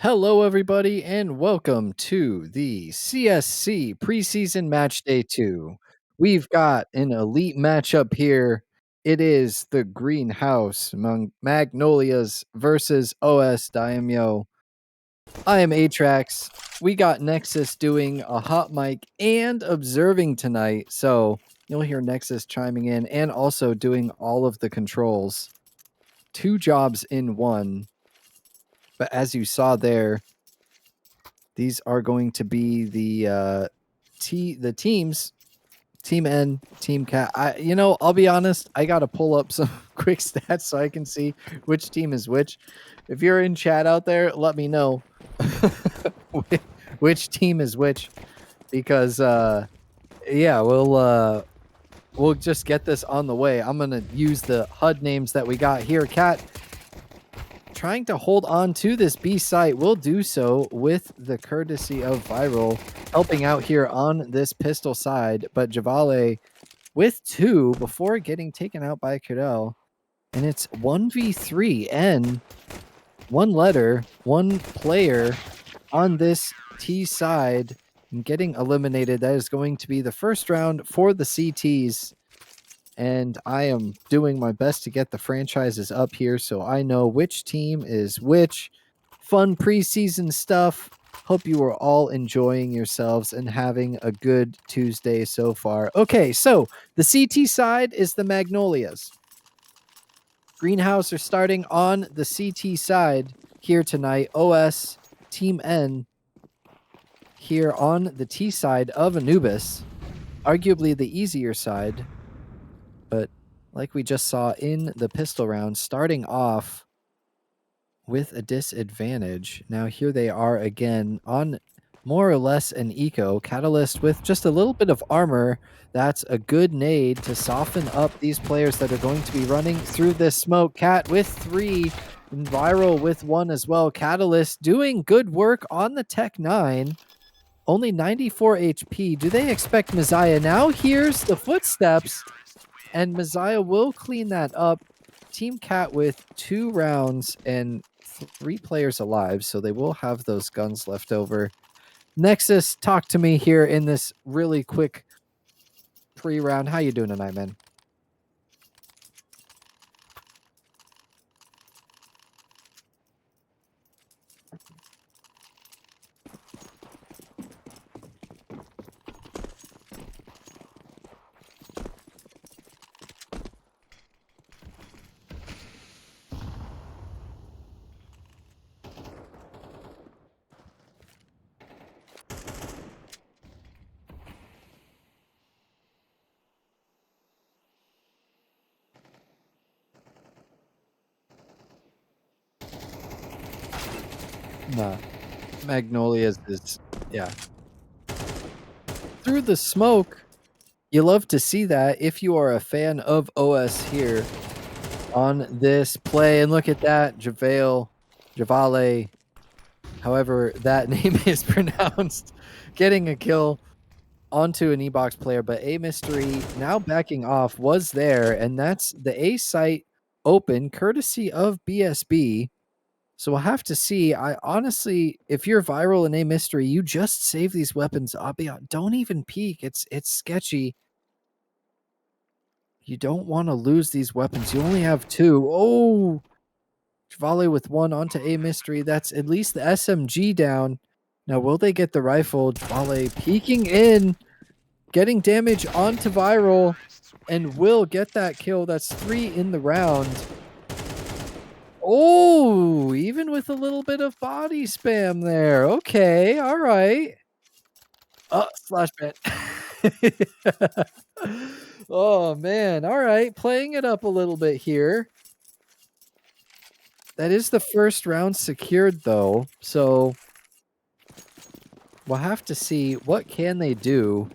Hello, everybody, and welcome to the CSC Preseason Match Day 2. We've got an elite matchup here. It is the Greenhouse among Magnolias versus OS Daimyo. I am Aatrax. We got Nexus doing a hot mic and observing tonight, so you'll hear Nexus chiming in and also doing all of the controls. 2 jobs in one. But as you saw there, these are going to be the teams, Team N, Team Cat. I'll be honest, I got to pull up some quick stats so I can see which team is which. If you're in chat out there, let me know which team is which, because yeah, we'll just get this on the way. I'm gonna use the HUD names that we got here. Cat trying to hold on to this B site will do so with the courtesy of Viral helping out here on this pistol side, but Javale with 2 before getting taken out by Cadell, and it's 1v3 and 1 letter, 1 player on this T side and getting eliminated. That is going to be the first round for the CTs. And I am doing my best to get the franchises up here so I know which team is which. Fun preseason stuff. Hope you are all enjoying yourselves and having a good Tuesday so far. Okay, so the CT side is the Magnolias. Greenhouse are starting on the CT side here tonight. OS, Team N here on the T side of Anubis. Arguably the easier side. But like we just saw in the pistol round, starting off with a disadvantage. Now here they are again on more or less an eco. Catalyst with just a little bit of armor. That's a good nade to soften up these players that are going to be running through this smoke. Cat with 3 and Viral with 1 as well. Catalyst doing good work on the Tech 9. Only 94 HP. Do they expect Messiah? Now here's the footsteps. And Messiah will clean that up. Team Cat with 2 rounds and 3 players alive, so they will have those guns left over. Nexus, talk to me here in this really quick pre-round. How you doing tonight, man? Nah. Magnolias is, yeah. Through the smoke, you love to see that if you are a fan of OS here on this play. And look at that, Javale, however that name is pronounced, getting a kill onto an E-Box player, but A Mystery now backing off was there, and that's the A site open courtesy of BSB. So we'll have to see. I honestly, if you're Viral and A Mystery, you just save these weapons. Don't even peek. It's sketchy. You don't want to lose these weapons. You only have 2. Oh, Javale with 1 onto A Mystery. That's at least the SMG down. Now, will they get the rifle? Javale peeking in, getting damage onto Viral, and will get that kill. That's 3 in the round. Oh, even with a little bit of body spam there. Okay, all right. Slash ban. Oh, man. All right, playing it up a little bit here. That is the first round secured, though, so we'll have to see what can they do.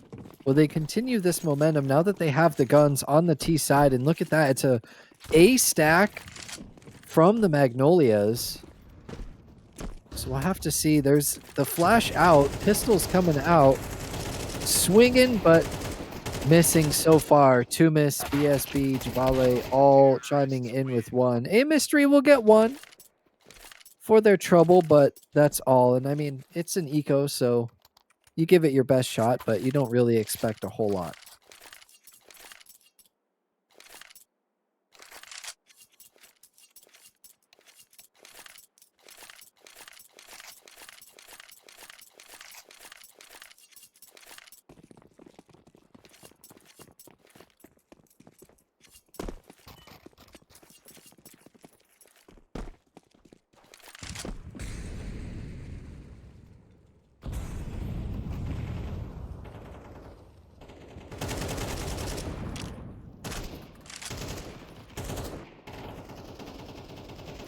Will they continue this momentum now that they have the guns on the T side? And look at that. It's a A stack from the Magnolias. So we'll have to see. There's the flash out. Pistols coming out. Swinging, but missing so far. 2 miss, BSB, Javale all chiming in with 1. A Mystery will get 1. for their trouble, but that's all. And I mean, it's an eco, so you give it your best shot, but you don't really expect a whole lot.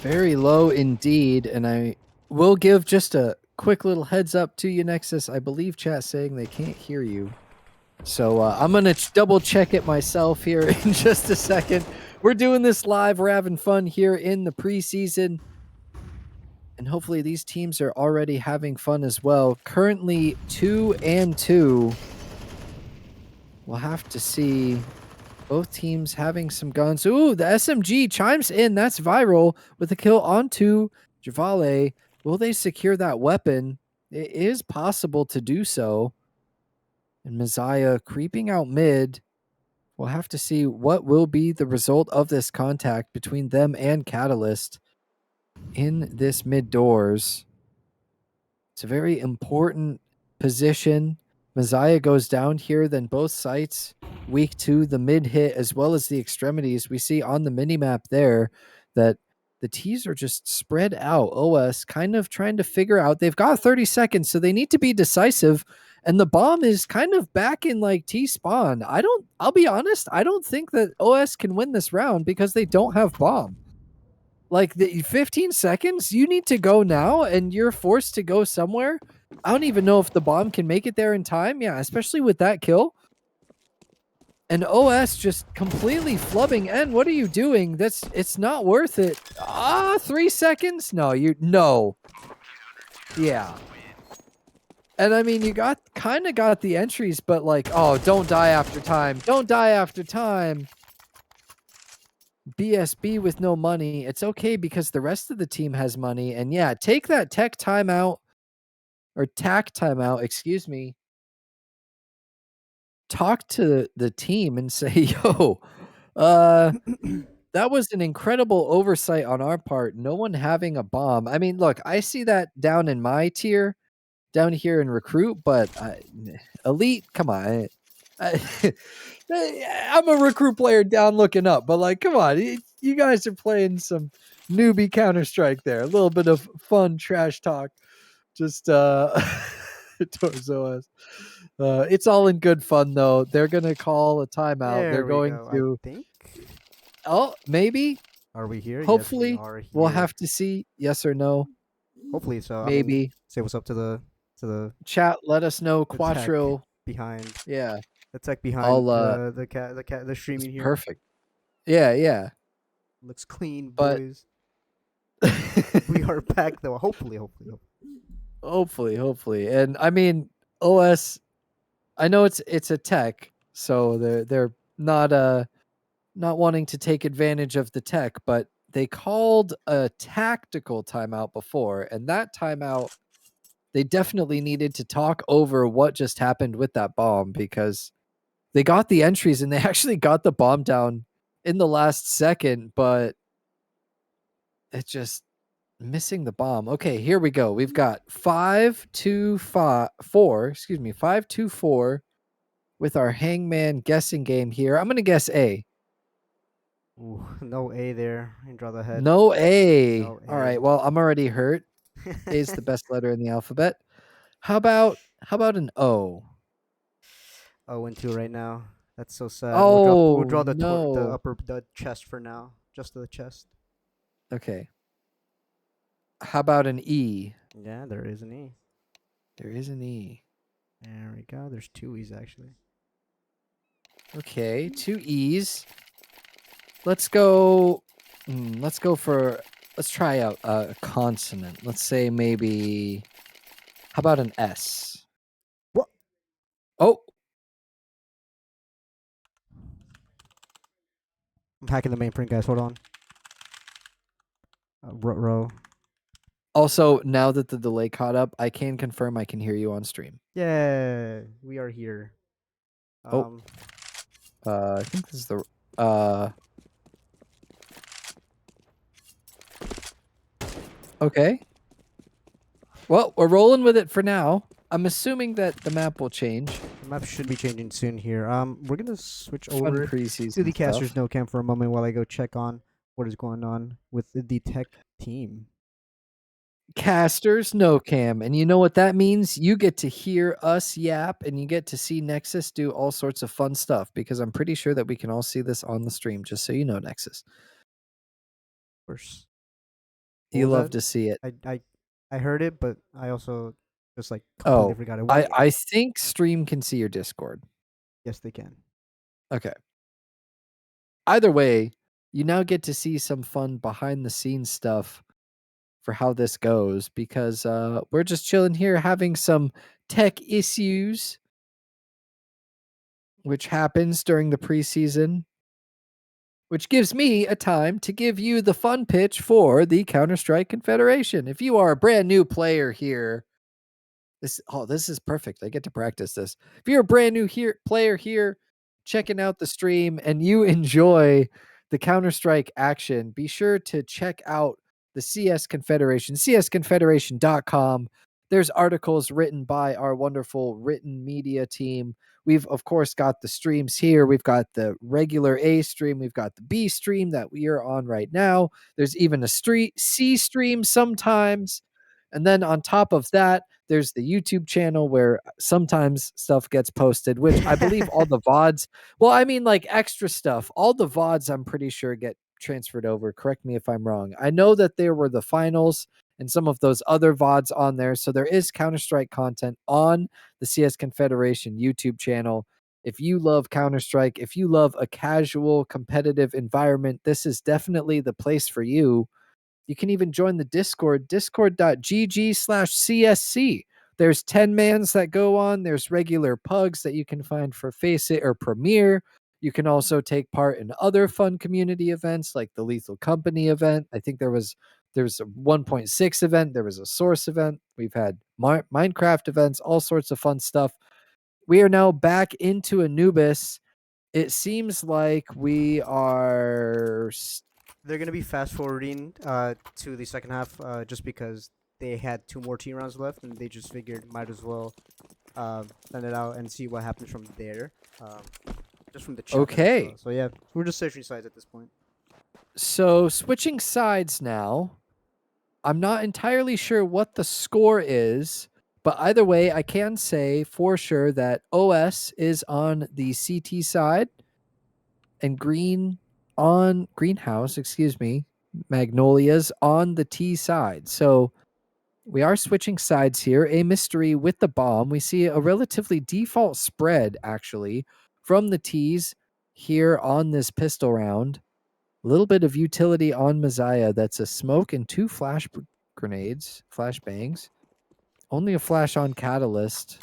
Very low indeed, and I will give just a quick little heads up to you, Nexus. I believe chat's saying they can't hear you. So I'm going to double check it myself here in just a second. We're doing this live. We're having fun here in the preseason. And hopefully these teams are already having fun as well. Currently 2-2. We'll have to see both teams having some guns. Ooh, the SMG chimes in. That's viral with a kill onto Javale. Will they secure that weapon? It is possible to do so. And Messiah creeping out mid. We'll have to see what will be the result of this contact between them and Catalyst in this mid doors. It's a very important position. Messiah goes down here, then both sites weak to the mid hit as well as the extremities. We see on the minimap there that the T's are just spread out. OS kind of trying to figure out. They've got 30 seconds, so they need to be decisive. And the bomb is kind of back in like T spawn. I'll be honest, I don't think that OS can win this round because they don't have bomb. Like the 15 seconds, you need to go now and you're forced to go somewhere. I don't even know if the bomb can make it there in time. Yeah, especially with that kill. And OS just completely flubbing. And what are you doing? It's not worth it. 3 seconds? No. Yeah. And I mean, you kind of got the entries, but like, oh, don't die after time. Don't die after time. BSB with no money. It's okay because the rest of the team has money. And yeah, take that tech timeout or tack timeout, excuse me. Talk to the team and say, yo, that was an incredible oversight on our part. No one having a bomb. I mean, look, I see that down in my tier, down here in recruit, but elite, come on. I'm a recruit player down looking up, but like, come on, you guys are playing some newbie Counter-Strike there. A little bit of fun trash talk, just towards OS. It's all in good fun though. They're gonna call a timeout. They're going to. I think. Oh, maybe. Are we here? Hopefully, Yes, we are here. we'll have to see. Yes or no. Hopefully so. Maybe. I mean, say what's up to the Chat. Let us know. the Quattro. tech behind. Yeah. The tech behind I'll the streaming here. Perfect. Yeah. Looks clean, But boys. We are back though. Hopefully. hopefully. And I mean, OS, I know it's a tech, so they're not wanting to take advantage of the tech, but they called a tactical timeout before, and that timeout they definitely needed to talk over what just happened with that bomb because they got the entries and they actually got the bomb down in the last second, but it just missing the bomb. Okay, here we go. We've got 5-2-4, 5-2-4 with our hangman guessing game here. I'm gonna guess A. Ooh, no A there. And draw the head. No A. No All right. A. Well, I'm already hurt. A is the best letter in the alphabet. How about an O? 0-2 right now. That's so sad. Oh, we'll draw the no. the chest for now. Just the chest. Okay. How about an E? Yeah, there is an E. There is an E. There we go. There's 2 E's actually. Okay, 2 E's. Let's go. Let's try out a consonant. Let's say maybe. How about an S? What? Oh. I'm hacking the mainframe, guys. Hold on. Row. Also, now that the delay caught up, I can confirm I can hear you on stream. Yeah, we are here. Oh. I think this is the okay. Well, we're rolling with it for now. I'm assuming that the map will change. The map should be changing soon here. We're gonna switch Fun over preseason to the stuff. caster's no cam for a moment while I go check on what is going on with the tech team. Casters no cam, and you know what that means? You get to hear us yap, and you get to see Nexus do all sorts of fun stuff. Because I'm pretty sure that we can all see this on the stream. Just so you know, Nexus, Of course. you What was love that? to see it. I heard it, but I also just like completely forgot it. What again? I think stream can see your Discord. Yes, they can. Okay. Either way, you now get to see some fun behind the scenes stuff for how this goes, because we're just chilling here having some tech issues, which happens during the preseason, which gives me a time to give you the fun pitch for the Counter-Strike Confederation. If you are a brand new player here, this is perfect. I get to practice this. If you're a brand new player here, checking out the stream, and you enjoy the Counter-Strike action, be sure to check out the CS Confederation, csconfederation.com. There's articles written by our wonderful written media team. We've, of course, got the streams here. We've got the regular A stream. We've got the B stream that we are on right now. There's even a C stream sometimes. And then on top of that, there's the YouTube channel where sometimes stuff gets posted, which I believe all the VODs, well, I mean, like extra stuff, all the VODs I'm pretty sure get transferred over. Correct me if I'm wrong. I know that there were the finals and some of those other VODs on there. So there is Counter-Strike content on the CS Confederation YouTube channel. If you love Counter-Strike, if you love a casual competitive environment, this is definitely the place for you. You can even join the Discord, discord.gg/CSC. There's 10 mans that go on. There's regular pugs that you can find for Face It or Premiere. You can also take part in other fun community events like the Lethal Company event. I think there's a 1.6 event. There was a Source event. We've had Minecraft events, all sorts of fun stuff. We are now back into Anubis. It seems like we are They're gonna be fast forwarding to the second half just because they had 2 more team rounds left and they just figured might as well send it out and see what happens from there. Just from the chat. okay. So yeah, we're just searching sides at this point. So switching sides now. I'm not entirely sure what the score is, but either way, I can say for sure that OS is on the CT side and Greenhouse, Magnolias on the T side. So we are switching sides here. A mystery with the bomb. We see a relatively default spread, actually, from the T's here on this pistol round. A little bit of utility on Messiah. That's a smoke and 2 flash grenades, flash bangs. Only a flash on Catalyst.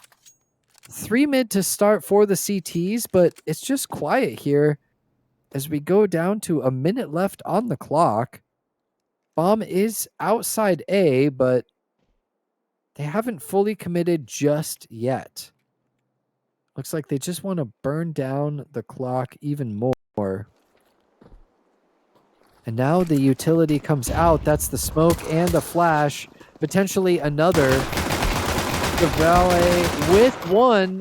3 mid to start for the CTs, but it's just quiet here as we go down to a minute left on the clock. Bomb is outside A, but they haven't fully committed just yet. Looks like they just want to burn down the clock even more. And now the utility comes out. That's the smoke and the flash. Potentially another. The Valet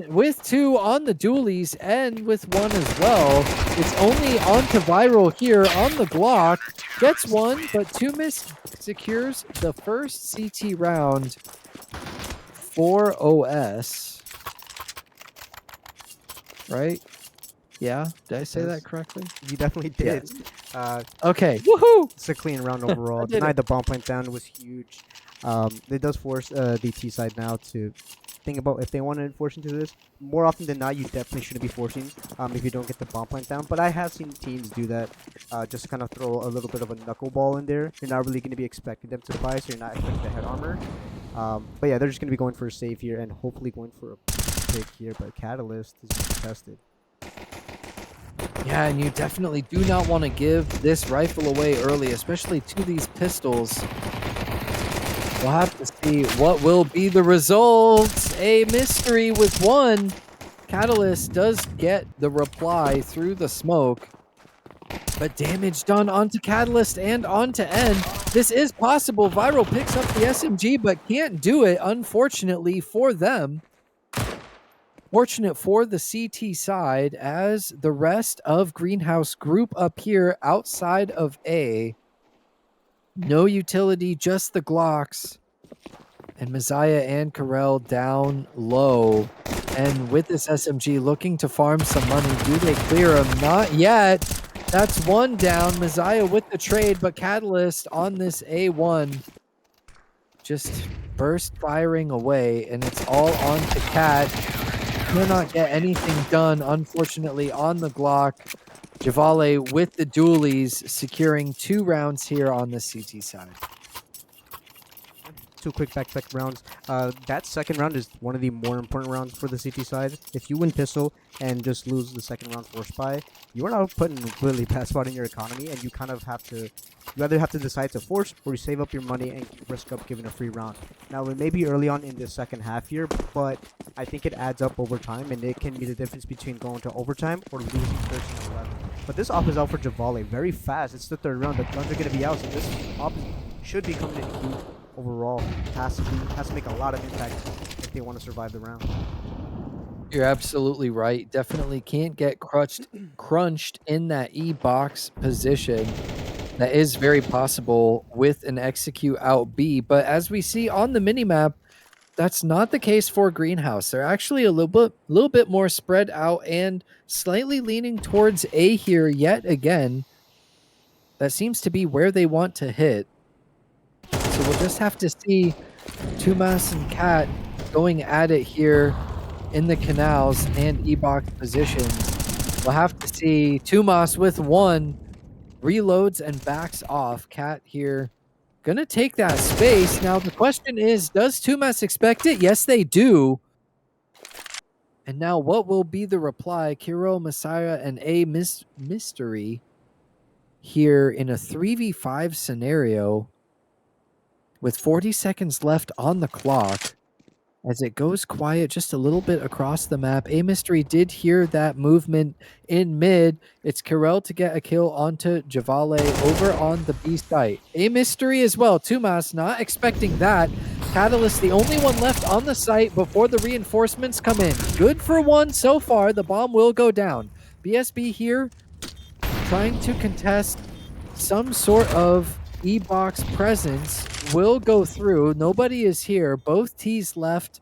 with 2 on the dualies and with 1 as well. It's only on to Viral here on the Glock. Gets 1, but 2 miss secures the first CT round for OS. Right? Yeah, did I say that correctly? You definitely did. Yes. Okay, woohoo! It's a clean round overall. Denied the bomb point down was huge. It does force the T side now to think about if they want to enforce into this. More often than not, you definitely shouldn't be forcing if you don't get the bomb point down. But I have seen teams do that, just to kind of throw a little bit of a knuckleball in there. You're not really going to be expecting them to buy, so you're not expecting the head armor. But yeah, they're just going to be going for a save here and hopefully going for a pick here. But Catalyst is being tested. Yeah, and you definitely do not want to give this rifle away early, especially to these pistols. We'll have to see what will be the results. A mystery with one. Catalyst does get the reply through the smoke, but damage done onto Catalyst and onto N. This is possible. Viral picks up the SMG, but can't do it, unfortunately, for them. Fortunate for the CT side, as the rest of Greenhouse group up here outside of A. No utility, just the Glocks. And Messiah and Karel down low. And with this SMG looking to farm some money, do they clear him? Not yet. That's one down. Messiah with the trade, but Catalyst on this A1 just burst firing away, and it's all on to Cat. Cannot get anything done, unfortunately, on the Glock. Javale with the dualies, securing 2 rounds here on the CT side. 2 quick back-to-back rounds. That second round is one of the more important rounds for the CT side. If you win pistol and just lose the second round for spy, you are now putting really bad spot in your economy, and you kind of have to, you either have to decide to force or you save up your money and risk up giving a free round. Now, it may be early on in the second half here, but I think it adds up over time, and it can be the difference between going to overtime or losing 13-11. But this op is out for Javale very fast. It's the third round. The guns are going to be out, so this op should be coming in huge. Overall, has to make a lot of impact if they want to survive the round. You're absolutely right. Definitely can't get crunched in that E-box position. That is very possible with an execute out B. But as we see on the minimap, that's not the case for Greenhouse. They're actually a little bit more spread out and slightly leaning towards A here yet again. That seems to be where they want to hit. So we'll just have to see Tumas and Cat going at it here in the canals and E-box positions. We'll have to see Tumas with one, reloads and backs off. Cat here gonna take that space. Now the question is, does Tumas expect it? Yes, they do. And now what will be the reply? Kiro, Messiah, and A mystery here in a 3v5 scenario. With 40 seconds left on the clock, as it goes quiet just a little bit across the map. A mystery did hear that movement in mid. It's Karel to get a kill onto Javale over on the B site. A mystery as well. Tumas not expecting that. Catalyst the only one left on the site before the reinforcements come in. Good for one so far. The bomb will go down. BSB here trying to contest some sort of E-box presence. Will go through. Nobody is here. Both T's left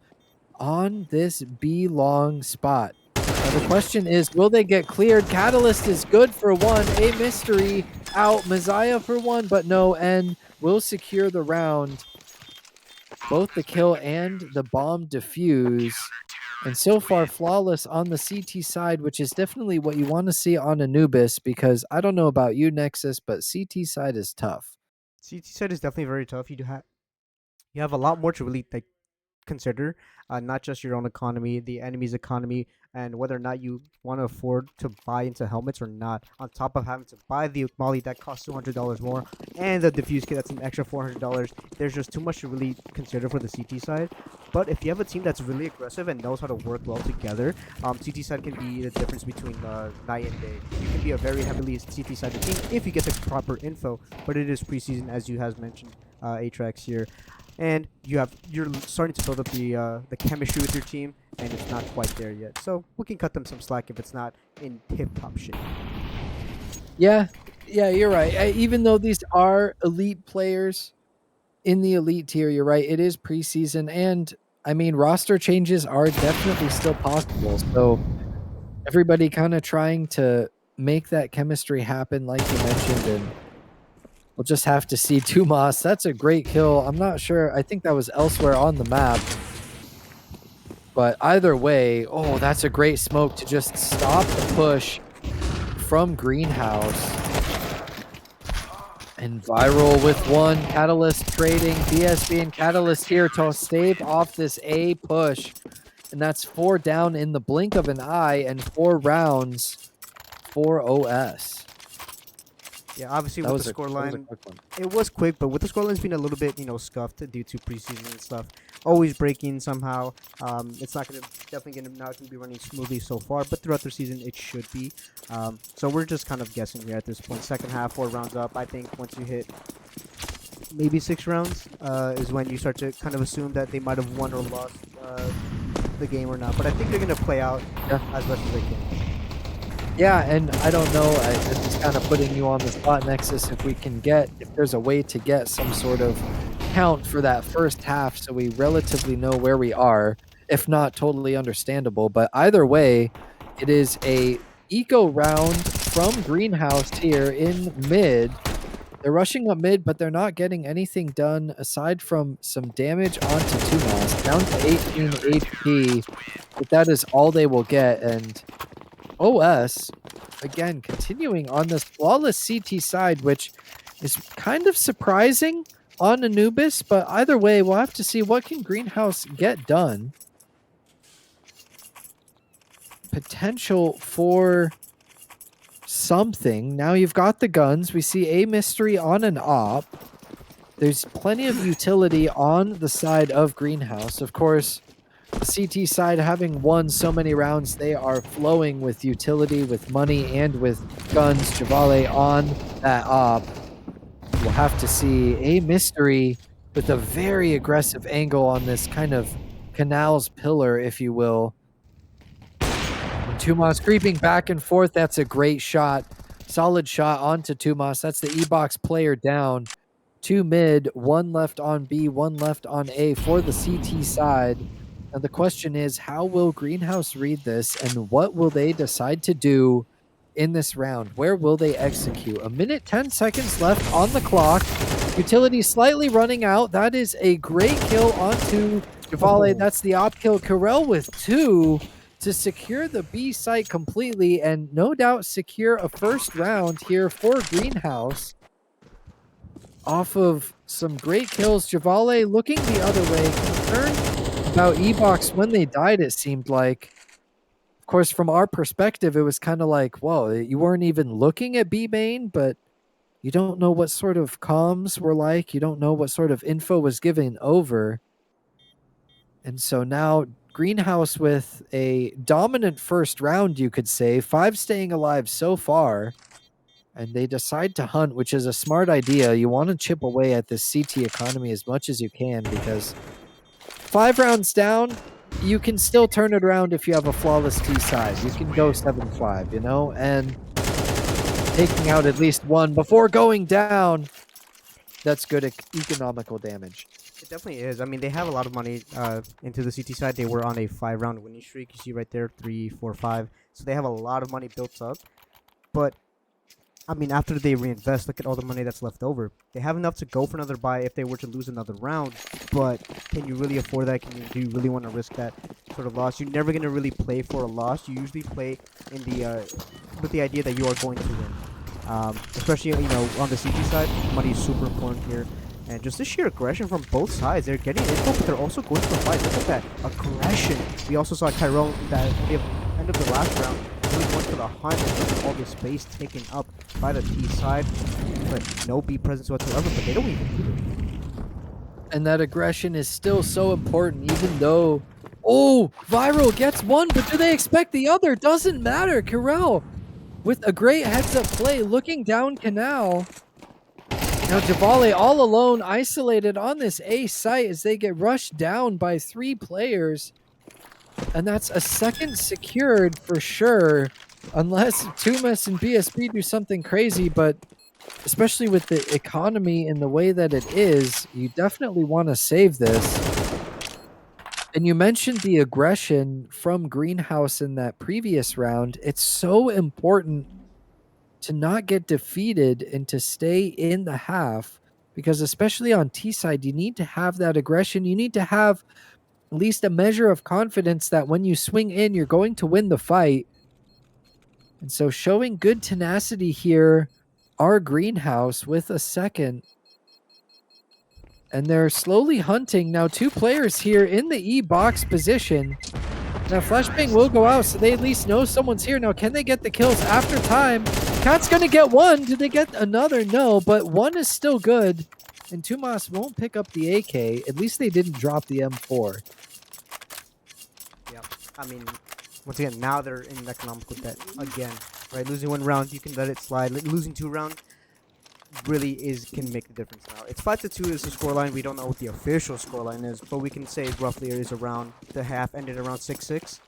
on this B long spot. Now the question is, will they get cleared? Catalyst is good for one. A mystery out. Messiah for one, but no. N will secure the round. Both the kill and the bomb defuse. And so far, flawless on the CT side, which is definitely what you want to see on Anubis, because I don't know about you, Nexus, but CT side is tough. CT side is definitely very tough. You have a lot more to really consider, not just your own economy, the enemy's economy, and whether or not you want to afford to buy into helmets or not. On top of having to buy the molly that costs $200 more, and the diffuse kit that's an extra $400, there's just too much to really consider for the CT side. But if you have a team that's really aggressive and knows how to work well together, CT side can be the difference between night and day. You can be a very heavily CT side team if you get the proper info. But it is preseason, as you has mentioned, Aatrax here. And you're starting to build up the chemistry with your team, and it's not quite there yet. So we can cut them some slack if it's not in tip-top shape. Yeah, you're right. Even though these are elite players in the elite tier, you're right. It is preseason, and I mean, roster changes are definitely still possible. So everybody kind of trying to make that chemistry happen, like you mentioned, and we'll just have to see. Tumas, that's a great kill. I'm not sure. I think that was elsewhere on the map. But either way, oh, that's a great smoke to just stop the push from Greenhouse. And Viral with one. Catalyst trading. BSB and Catalyst here to stave off this A push. And that's 4 down in the blink of an eye and 4 rounds for OS. Yeah, obviously That with was the a that was a scoreline, quick one. it was quick, but with the scoreline's been a little bit, scuffed due to preseason and stuff. Always breaking somehow. It's not gonna definitely gonna not gonna be running smoothly so far, but throughout the season it should be. So we're just kind of guessing here at this point. Second half, 4 rounds up. I think once you hit maybe 6 rounds, is when you start to kind of assume that they might have won or lost the game or not. But I think they're gonna play out as best as they can. Yeah, and I don't know, this is kind of putting you on the spot, Nexus, if there's a way to get some sort of count for that first half so we relatively know where we are. If not, totally understandable. But either way, it is a eco round from Greenhouse here in mid. They're rushing up mid, but they're not getting anything done aside from some damage onto Tumas, down to 18 HP. But that is all they will get, and OS, again, continuing on this flawless CT side, which is kind of surprising on Anubis, but either way, we'll have to see what can Greenhouse get done. Potential for something. Now you've got the guns. We see a mystery on an op. There's plenty of utility on the side of Greenhouse. Of course, the CT side, having won so many rounds, they are flowing with utility, with money, and with guns. Javale on that op. We'll have to see a mystery with a very aggressive angle on this kind of canal's pillar, if you will. And Tumas creeping back and forth. That's a great shot. Solid shot onto Tumas. That's the E-Box player down. 2 mid, 1 left on B, 1 left on A for the CT side. Now the question is, how will Greenhouse read this, and what will they decide to do in this round? Where will they execute? 1 minute, 10 seconds left on the clock. Utility slightly running out. That is a great kill onto Javale. That's the op kill. Karel with 2 to secure the B site completely, and no doubt secure a first round here for Greenhouse. Off of some great kills. Javale looking the other way, concerned about E-Box when they died, it seemed like. Of course, from our perspective, it was kind of like, whoa, you weren't even looking at B main, but you don't know what sort of comms were like. You don't know what sort of info was given over. And so now Greenhouse with a dominant first round, you could say. 5 staying alive so far. And they decide to hunt, which is a smart idea. You want to chip away at this CT economy as much as you can, because 5 rounds down, you can still turn it around if you have a flawless T side. You can go 7-5, and taking out at least 1 before going down, that's good economical damage. It definitely is. I mean, they have a lot of money into the CT side. They were on a 5-round winning streak. You see right there, 3, 4, 5. So they have a lot of money built up. But I mean, after they reinvest, look at all the money that's left over. They have enough to go for another buy if they were to lose another round, but can you really afford that? Do you really want to risk that sort of loss? You're never going to really play for a loss. You usually play in the with the idea that you are going to win. Especially, on the CT side, money is super important here. And just the sheer aggression from both sides. They're getting info, but they're also going for a fight. Look at that aggression. We also saw Tyrell at the end of the last round really going for the hunt, and look at all the space taken up by the T side, but no B presence whatsoever, but they don't even do it. And that aggression is still so important, even though, Viral gets 1, but do they expect the other? Doesn't matter. Karel with a great heads-up play, looking down canal. Now Javale all alone, isolated on this A site as they get rushed down by 3 players. And that's a second secured for sure, unless Tumas and BSB do something crazy. But especially with the economy and the way that it is, you definitely want to save this. And you mentioned the aggression from Greenhouse in that previous round. It's so important to not get defeated and to stay in the half, because especially on T side, you need to have that aggression. You need to have at least a measure of confidence that when you swing in, you're going to win the fight. And so showing good tenacity here are Greenhouse with a second. And they're slowly hunting. Now 2 players here in the E-box position. Now flashbang will go out, so they at least know someone's here. Now can they get the kills after time? Cat's gonna get one. Did they get another? No, but one is still good. And Tumas won't pick up the AK. At least they didn't drop the M4. Yeah, I mean, once again, now they're in economical debt again, right? Losing 1 round, you can let it slide. Losing 2 rounds really can make the difference now. It's 5-2 is the scoreline. We don't know what the official scoreline is, but we can say roughly it is around the half ended around 6-6.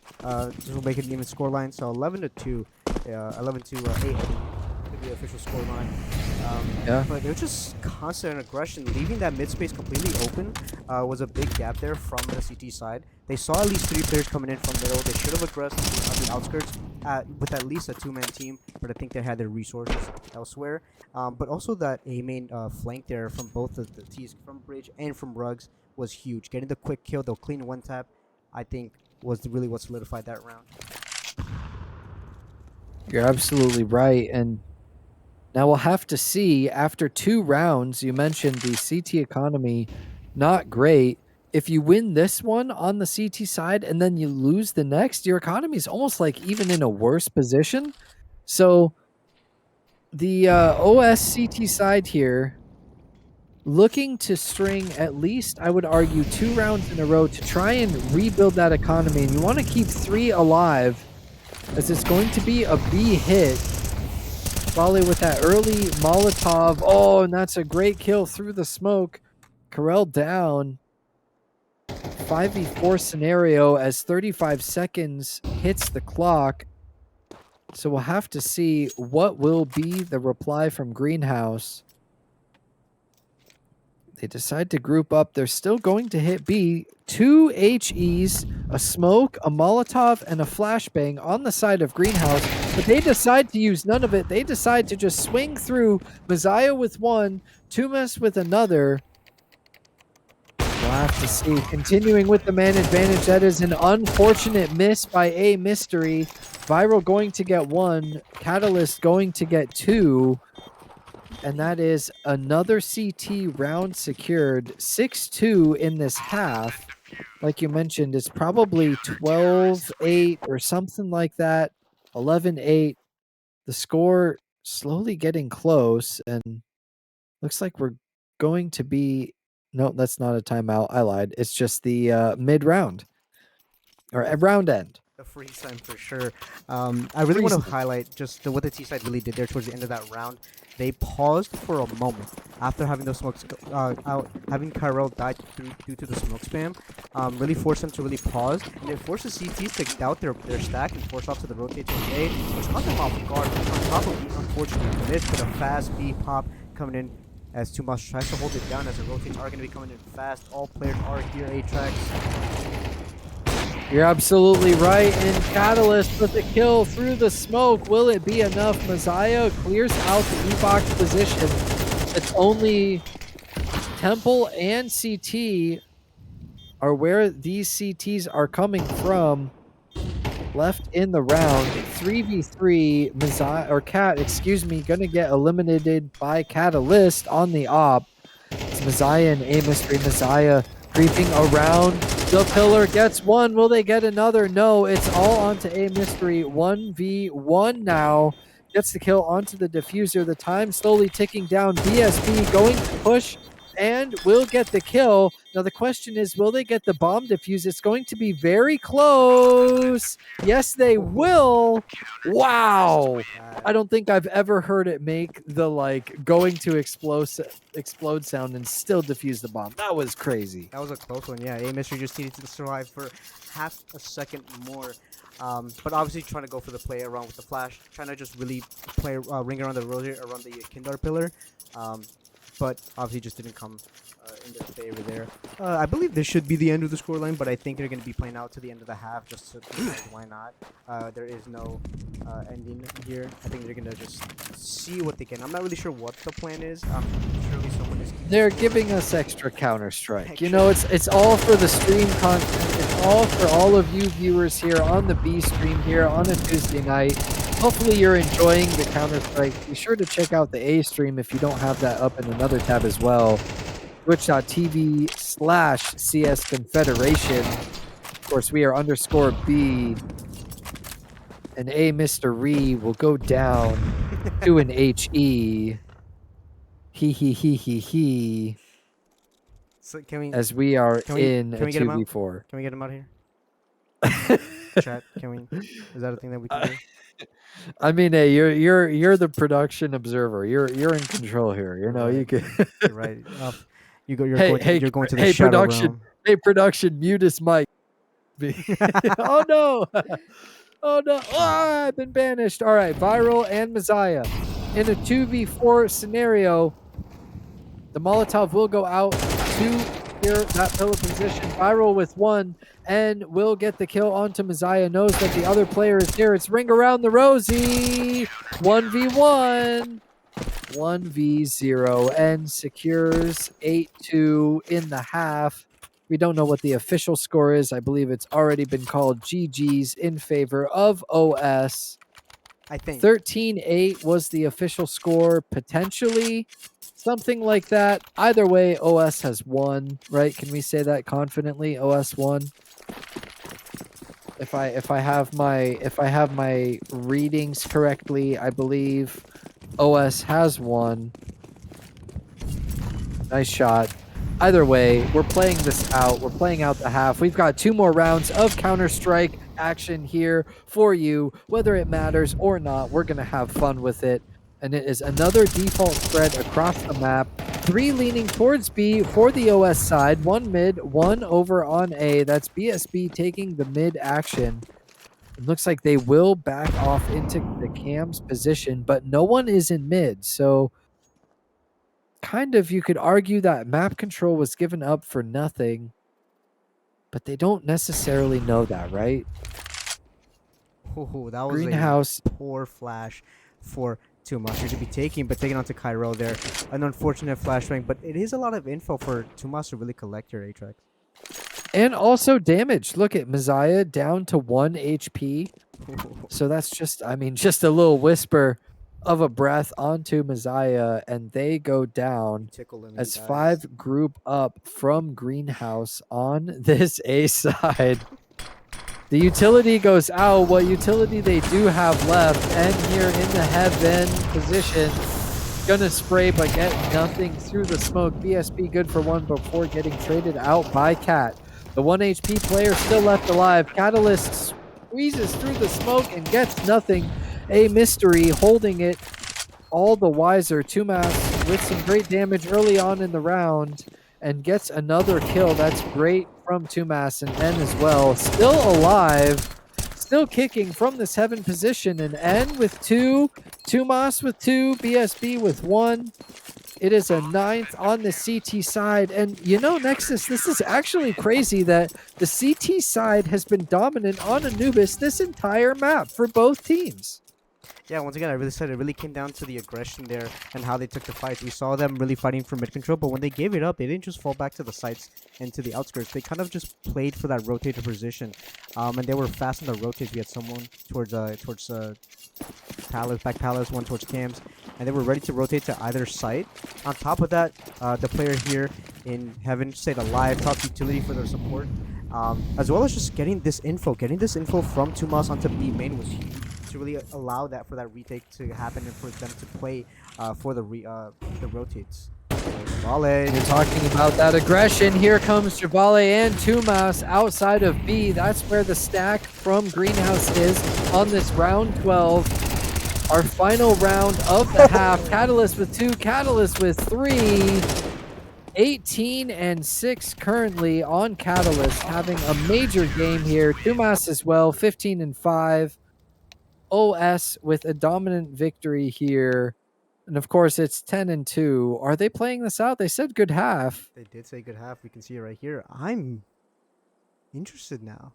This will make it an even scoreline. So 11-2, 11-8 could be the official scoreline. Yeah. But they're just constant aggression, leaving that mid space completely open. Was a big gap there from the CT side. They saw at least 3 players coming in from middle. They should have aggressed on the outskirts with at least a 2-man team, but I think they had their resources elsewhere. But also that A main flank there from both of the T's, from Bridge and from Ruggs, was huge. Getting the quick kill, they'll clean 1 tap, I think was really what solidified that round. You're absolutely right. And now we'll have to see after 2 rounds. You mentioned the CT economy, not great. If you win this one on the CT side and then you lose the next, your economy is almost like even in a worse position. So the OS CT side here looking to string at least, I would argue, 2 rounds in a row to try and rebuild that economy. And you want to keep 3 alive, as it's going to be a B hit. Volley with that early Molotov. Oh, and that's a great kill through the smoke. Karel down. 5v4 scenario as 35 seconds hits the clock. So we'll have to see what will be the reply from Greenhouse. They decide to group up. They're still going to hit B. 2 HEs, a smoke, a Molotov, and a flashbang on the side of Greenhouse. But they decide to use none of it. They decide to just swing through. Messiah with 1, Tumas with another. We'll have to see. Continuing with the man advantage. That is an unfortunate miss by A Mystery. Viral going to get 1. Catalyst going to get 2. And that is another CT round secured. 6-2 in this half. Like you mentioned, it's probably 12-8 or something like that. 11-8. The score slowly getting close. And looks like we're going to be... No, that's not a timeout. I lied. It's just the mid-round. Or round end. The freeze time for sure. I really want to highlight just what the T side really did there towards the end of that round. They paused for a moment after having those smokes out, having Karel die due to the smoke spam. Really forced them to really pause, and it forces CTs to doubt their stack and force off to the rotate to A, which caught them off guard. On top of unfortunately for this, but a fast B pop coming in as Tumas tries to hold it down as the rotates are going to be coming in fast. All players are here. Aatrax. You're absolutely right. And Catalyst with the kill through the smoke. Will it be enough? Messiah clears out the E-box position. It's only Temple and CT are where these CTs are coming from. Left in the round. 3v3. Messiah, or Cat, excuse me, gonna get eliminated by Catalyst on the op. It's Messiah and A Mystery. Messiah creeping around. The pillar gets 1. Will they get another? No, it's all onto A Mystery. 1v1 now. Gets the kill onto the diffuser. The time slowly ticking down. BSB going to push and will get the kill. Now the question is, will they get the bomb defuse? It's going to be very close. Yes, they will. Wow. I don't think I've ever heard it make the going to explode sound and still defuse the bomb. That was crazy. That was a close one. Yeah, A Mystery just needed to survive for half a second more. But obviously trying to go for the play around with the flash, trying to just really play ring around the rosary around the Kindar pillar. But obviously just didn't come in their favor there. I believe this should be the end of the scoreline, but I think they're going to be playing out to the end of the half just to why not. There is no ending here. I think they're going to just see what they can. I'm not really sure what the plan is. Surely someone is... They're giving us extra Counter-Strike. You know, it's all for the stream content. It's all for all of you viewers here on the B stream here on a Tuesday night. Hopefully you're enjoying the Counter-Strike. Be sure to check out the A stream if you don't have that up in another tab as well. Twitch.tv/CS Confederation. Of course, we are _B. And A Mystery will go down to an HE. He. So can we? As we are in Can a we get him out? 2v4. Can we get him out here? Chat. Can we? Is that a thing that we can do? I mean, hey, you're the production observer. You're in control here. You know, you can. You're right. You're Hey, going to the shadow production. realm. Hey, production, mute his mic. Oh no! Oh no! Ah, I've been banished. All right, Viral and Messiah in a 2v4 scenario. The Molotov will go out to clear that pillar position. Viral with one and will get the kill onto Messiah. Knows that the other player is there. It's ring around the rosy. 1v1. 1v0 and secures 8-2 in the half. We don't know what the official score is. I believe it's already been called GG's in favor of OS. I think 13-8 was the official score, potentially something like that. Either way, OS has won, right? Can we say that confidently? OS won. If I have my readings correctly, I believe OS has won. Nice shot. Either way, we're playing this out. We're playing out the half. We've got 2 more rounds of Counter-Strike action here for you. Whether it matters or not, we're going to have fun with it. And it is another default spread across the map. 3 leaning towards B for the OS side. 1 mid, 1 over on A. That's BSB taking the mid action. It looks like they will back off into the Cam's position, but no one is in mid. So kind of you could argue that map control was given up for nothing, but they don't necessarily know that, right? Oh, that was Greenhouse. a poor flash for Tumas to be taking, but taking onto Cairo there. An unfortunate flashbang, but it is a lot of info for Tumas to really collect your Aatrax. And also damage. Look at Messiah down to 1 HP. So that's just, I mean, just a little whisper of a breath onto Messiah, and they go down as 5 group up from Greenhouse on this A side. The utility goes out. What utility they do have left, and here in the heaven position, gonna spray but get nothing through the smoke. BSB good for 1 before getting traded out by Cat. The 1 HP player still left alive. Catalyst squeezes through the smoke and gets nothing. A mystery holding it all the wiser. Tumas with some great damage early on in the round and gets another kill. That's great from Tumas and N as well. Still alive, still kicking from this heaven position. And N with 2, Tumas with 2, BSB with 1. It is a 9th on the CT side. And you know, Nexus, this is actually crazy that the CT side has been dominant on Anubis this entire map for both teams. Yeah, once again, I really said it really came down to the aggression there and how they took the fights. We saw them really fighting for mid control, but when they gave it up, they didn't just fall back to the sites and to the outskirts. They kind of just played for that rotator position, and they were fast on the rotates. We had someone towards Palace, back Palace, one towards Cams, and they were ready to rotate to either site. On top of that, the player here in Heaven stayed alive, top utility for their support, as well as just getting this info from Tumas onto B main was huge to really allow that for that retake to happen and for them to play for the rotates. Javale. You're talking about that aggression. Here comes Javale and Tumas outside of B. That's where the stack from Greenhouse is on this round 12. Our final round of the half. Catalyst with 2, Catalyst with 3. 18 and 6 currently on Catalyst, having a major game here. Tumas as well, 15 and 5. OS with a dominant victory here. And of course, it's 10 and 2. Are they playing this out? They said good half. They did say good half. We can see it right here. I'm interested now.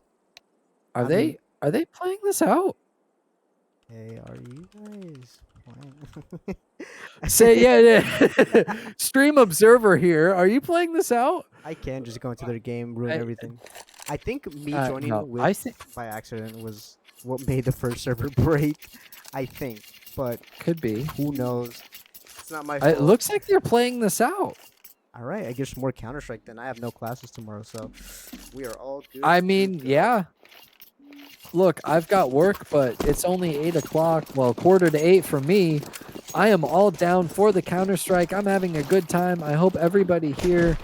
Are they playing this out? Hey, are you guys playing? Say yeah. Stream observer here. Are you playing this out? I can just go into their game, ruin everything. I think me joining by accident was what made the first server break. I think, but could be. Who knows? It's not my fault. It looks like they're playing this out. All right, I guess more Counter-Strike. Then I have no classes tomorrow, so we are all good. I mean, yeah. look, I've got work, but it's only 8 o'clock. Well, quarter to 8 for me. I am all down for the Counter-Strike. I'm having a good time. I hope everybody here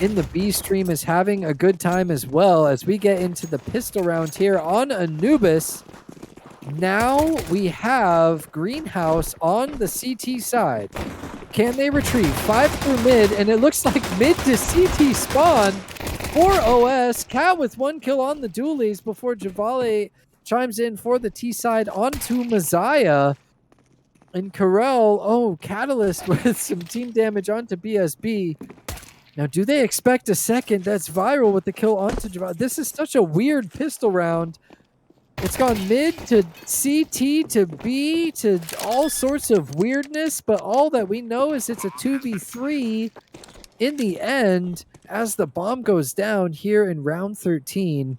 in the B stream is having a good time as well as we get into the pistol round here on Anubis. Now we have Greenhouse on the CT side. Can they retrieve? 5 through mid, and it looks like mid to CT spawn for OS. Cat with 1 kill on the dualies before Javale chimes in for the T side onto Messiah. And Karel, oh, Catalyst with some team damage onto BSB. Now, do they expect a second? That's Viral with the kill onto Javale. This is such a weird pistol round. It's gone mid to CT to B to all sorts of weirdness, but all that we know is it's a 2v3 in the end as the bomb goes down here in round 13.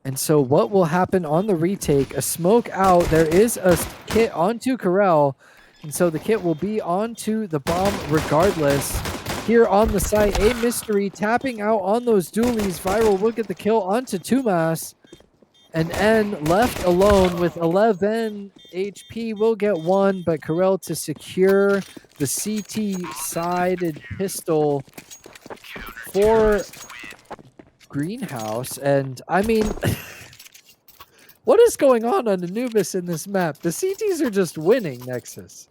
And so what will happen on the retake? A smoke out. There is a kit onto Karel, and so the kit will be onto the bomb regardless. Here on the site, a mystery tapping out on those dualies. Viral will get the kill onto Tumas. And N left alone with 11 HP will get 1, but Karel to secure the CT-sided pistol for Greenhouse. And I mean, what is going on Anubis in this map? The CTs are just winning, Nexus.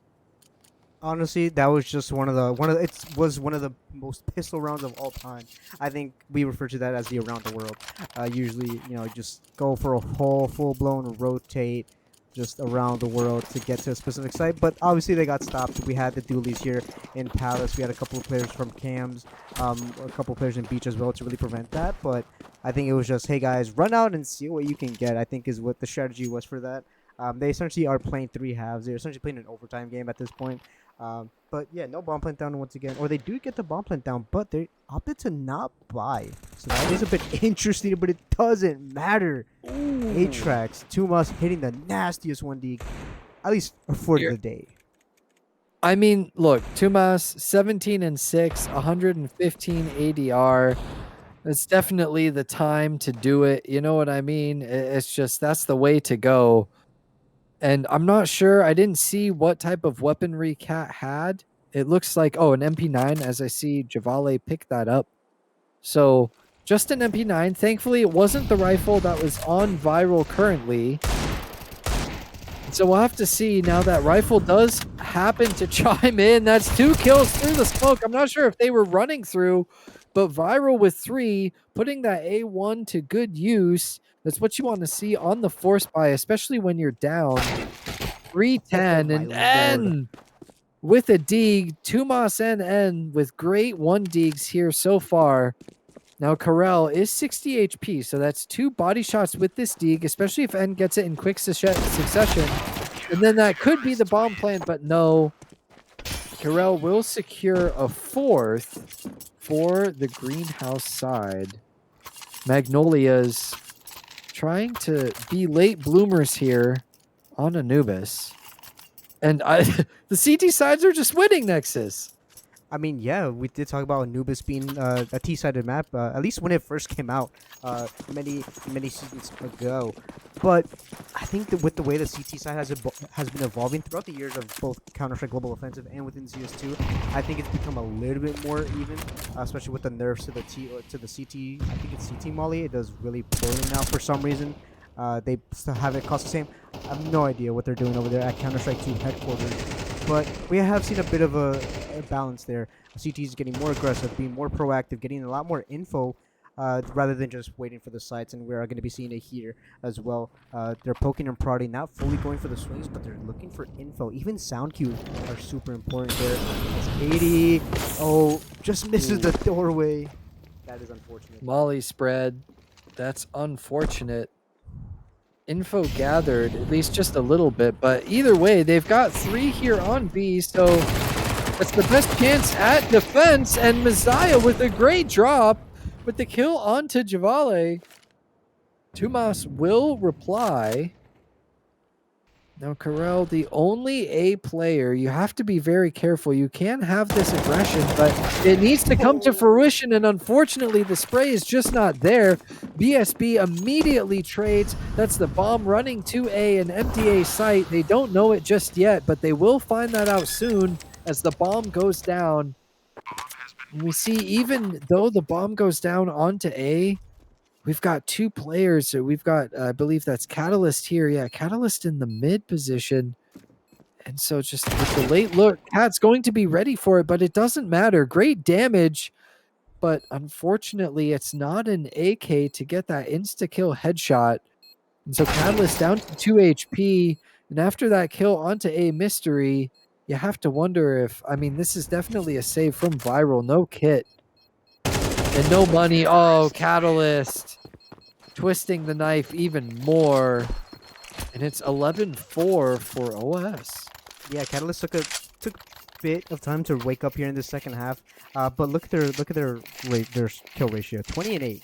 Honestly, that was just one of the most pistol rounds of all time. I think we refer to that as the around the world. Usually, just go for a whole full-blown rotate just around the world to get to a specific site. But obviously, they got stopped. We had the dualies here in Palace. We had a couple of players from Cams, a couple of players in Beach as well to really prevent that. But I think it was just, hey guys, run out and see what you can get. I think is what the strategy was for that. They essentially are playing 3 halves. They're essentially playing an overtime game at this point. But yeah, no bomb plant down once again. Or they do get the bomb plant down, but they opted to not buy. So that is a bit interesting, but it doesn't matter. Aatrax, Tumas hitting the nastiest 1D, at least for the day. I mean, look, Tumas, 17 and 6, 115 ADR. It's definitely the time to do it. You know what I mean? It's just, that's the way to go. And I'm not sure. I didn't see what type of weaponry Cat had. It looks like, oh, an MP9, as I see Javale pick that up. So just an MP9. Thankfully, it wasn't the rifle that was on Viral currently. So we'll have to see now that rifle does happen to chime in. That's 2 kills through the smoke. I'm not sure if they were running through, but Viral with 3, putting that A1 to good use. That's what you want to see on the force buy, especially when you're down 310 and N with a dig. Tumas and N with great 1 digs here so far. Now Karel is 60 HP, so that's 2 body shots with this dig, especially if N gets it in quick succession. And then that could be the bomb plant, but no. Karel will secure a 4th for the Greenhouse side. Magnolias trying to be late bloomers here on Anubis. And the CT sides are just winning, Nexus. I mean, yeah, we did talk about Anubis being a T-sided map, at least when it first came out many seasons ago. But I think that with the way the CT side has been evolving throughout the years of both Counter-Strike Global Offensive and within CS2, I think it's become a little bit more even, especially with the nerfs to the CT. I think it's CT Molly. It does really poorly now for some reason. They still have it cost the same. I have no idea what they're doing over there at Counter-Strike 2 headquarters. But we have seen a bit of a balance there. CT is getting more aggressive, being more proactive, getting a lot more info rather than just waiting for the sites. And we're going to be seeing it here as well. They're poking and prodding, not fully going for the swings, but they're looking for info. Even sound cues are super important there. It's 80. Oh, just misses the doorway. That is unfortunate. Molly spread. That's unfortunate. Info gathered, at least just a little bit, but either way, they've got 3 here on B, so that's the best chance at defense, and Messiah with a great drop with the kill onto Javale. Tumas will reply. Now, Carell, the only A player, you have to be very careful. You can have this aggression, but it needs to come to fruition, and unfortunately, the spray is just not there. BSB immediately trades. That's the bomb running to an empty A site. They don't know it just yet, but they will find that out soon as the bomb goes down. And we see, even though the bomb goes down onto A, we've got two players. So we've got, I believe that's Catalyst here. Yeah, Catalyst in the mid position. And so just with the late look, Cat's going to be ready for it, but it doesn't matter. Great damage, but unfortunately, it's not an AK to get that insta-kill headshot. And so Catalyst down to 2 HP. And after that kill onto a mystery, you have to wonder if, I mean, this is definitely a save from Viral. No kit and no money. Oh, Catalyst twisting the knife even more. And it's 11-4 for OS. Yeah, Catalyst took a bit of time to wake up here in the second half. But look at their kill ratio, 20-8.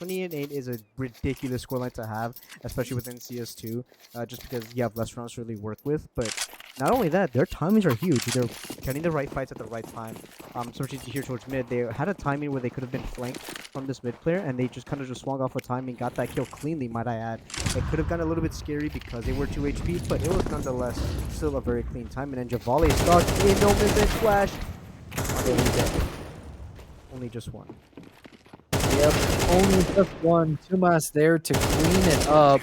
20-8 is a ridiculous scoreline to have, especially within CS2, just because you have less rounds to really work with. But not only that, their timings are huge. They're getting the right fights at the right time. Especially here towards mid, they had a timing where they could have been flanked from this mid player, and they just kind of just swung off a timing, got that kill cleanly, might I add. It could have gotten a little bit scary because they were 2 HP, but it was nonetheless still a very clean timing. And Javale is stuck in no mid flash. Only just one. Yep, only just one. Tumas there to clean it up.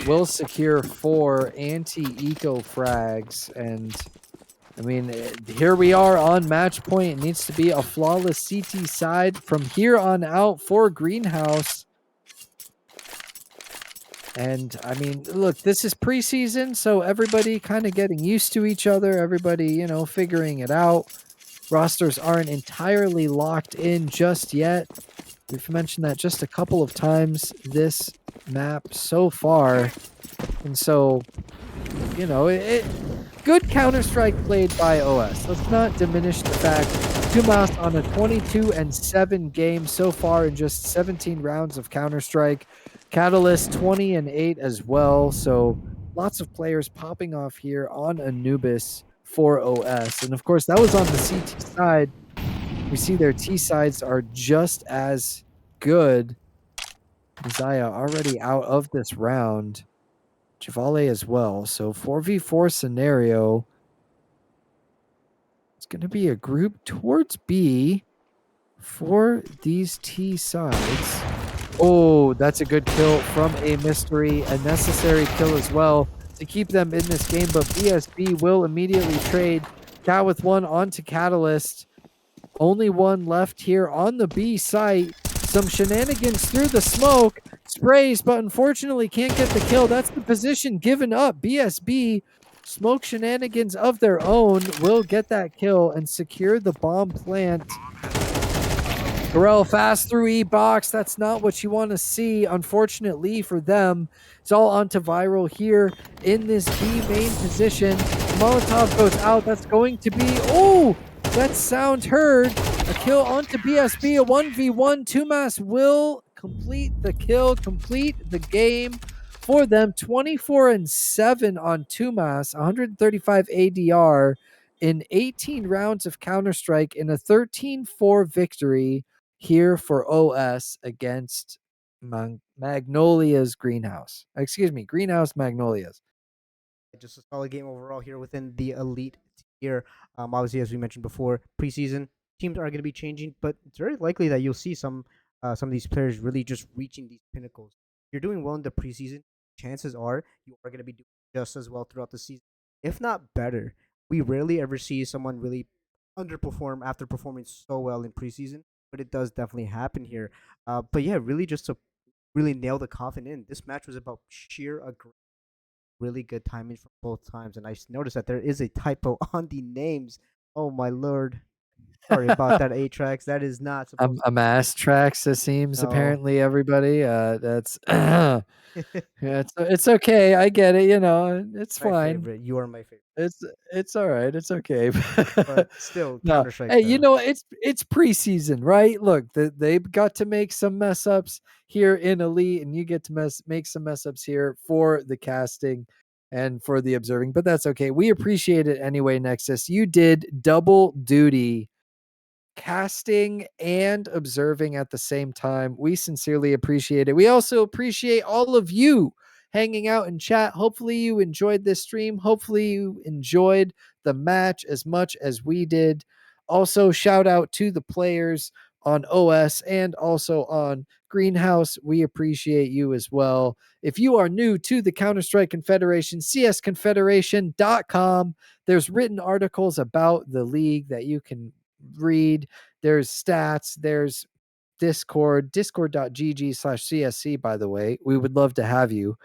Will secure 4 anti-eco frags. And, I mean, here we are on match point. It needs to be a flawless CT side from here on out for Greenhouse. And, I mean, look, this is preseason, so everybody kind of getting used to each other. Everybody, you know, figuring it out. Rosters aren't entirely locked in just yet. We've mentioned that just a couple of times this map so far. And so, you know, good Counter-Strike played by OS. Let's not diminish the fact Tumas on a 22-7 game so far in just 17 rounds of Counter-Strike. Catalyst 20-8 as well. So lots of players popping off here on Anubis for OS. And of course, that was on the CT side. We see their T sides are just as good. Zaya already out of this round. Javale as well. So 4v4 scenario. It's going to be a group towards B for these T sides. Oh, that's a good kill from a mystery. A necessary kill as well to keep them in this game. But BSB will immediately trade Cat with 1 onto Catalyst. Only one left here on the B site. Some shenanigans through the smoke. Sprays, but unfortunately can't get the kill. That's the position given up. BSB, smoke shenanigans of their own, will get that kill and secure the bomb plant. Carell fast through E-box. That's not what you want to see, unfortunately for them. It's all onto Viral here in this B main position. Molotov goes out. That's going to be... Oh! That sound heard. A kill onto BSB, a 1v1. Tumas will complete the kill, complete the game for them. 24-7 on Tumas, 135 ADR in 18 rounds of Counter-Strike in a 13-4 victory here for OS against Magnolias Greenhouse. Excuse me, Greenhouse Magnolias. Just a solid game overall here within the elite tier. Obviously, as we mentioned before, preseason teams are going to be changing, but it's very likely that you'll see some of these players really just reaching these pinnacles. If you're doing well in the preseason, chances are you are going to be doing just as well throughout the season, if not better. We rarely ever see someone really underperform after performing so well in preseason, but it does definitely happen here. But yeah, really just to really nail the coffin in, this match was about sheer aggression. Really good timing from both times, and I noticed that there is a typo on the names. Oh my lord! Sorry about that, Aatrax. That is not supposed. A mass tracks. It seems apparently everybody. That's yeah. It's okay. I get it. You know, it's my fine. Favorite. You are my favorite. It's all right. It's okay. But still, no. Counter-Strike. Hey, you know, it's preseason, right? Look, they've got to make some mess ups here in Elite, and you get to make some mess ups here for the casting. and for the observing, but that's okay. We appreciate it anyway, Nexus. You did double duty, casting and observing at the same time. We sincerely appreciate it. We also appreciate all of you hanging out in chat. Hopefully you enjoyed this stream. Hopefully you enjoyed the match as much as we did. Also, shout out to the players on OS and also on Greenhouse. We appreciate you as well. If you are new to the Counter-Strike Confederation, csconfederation.com, there's written articles about the league that you can read. There's stats, there's discord.gg/csc, by the way. We would love to have you.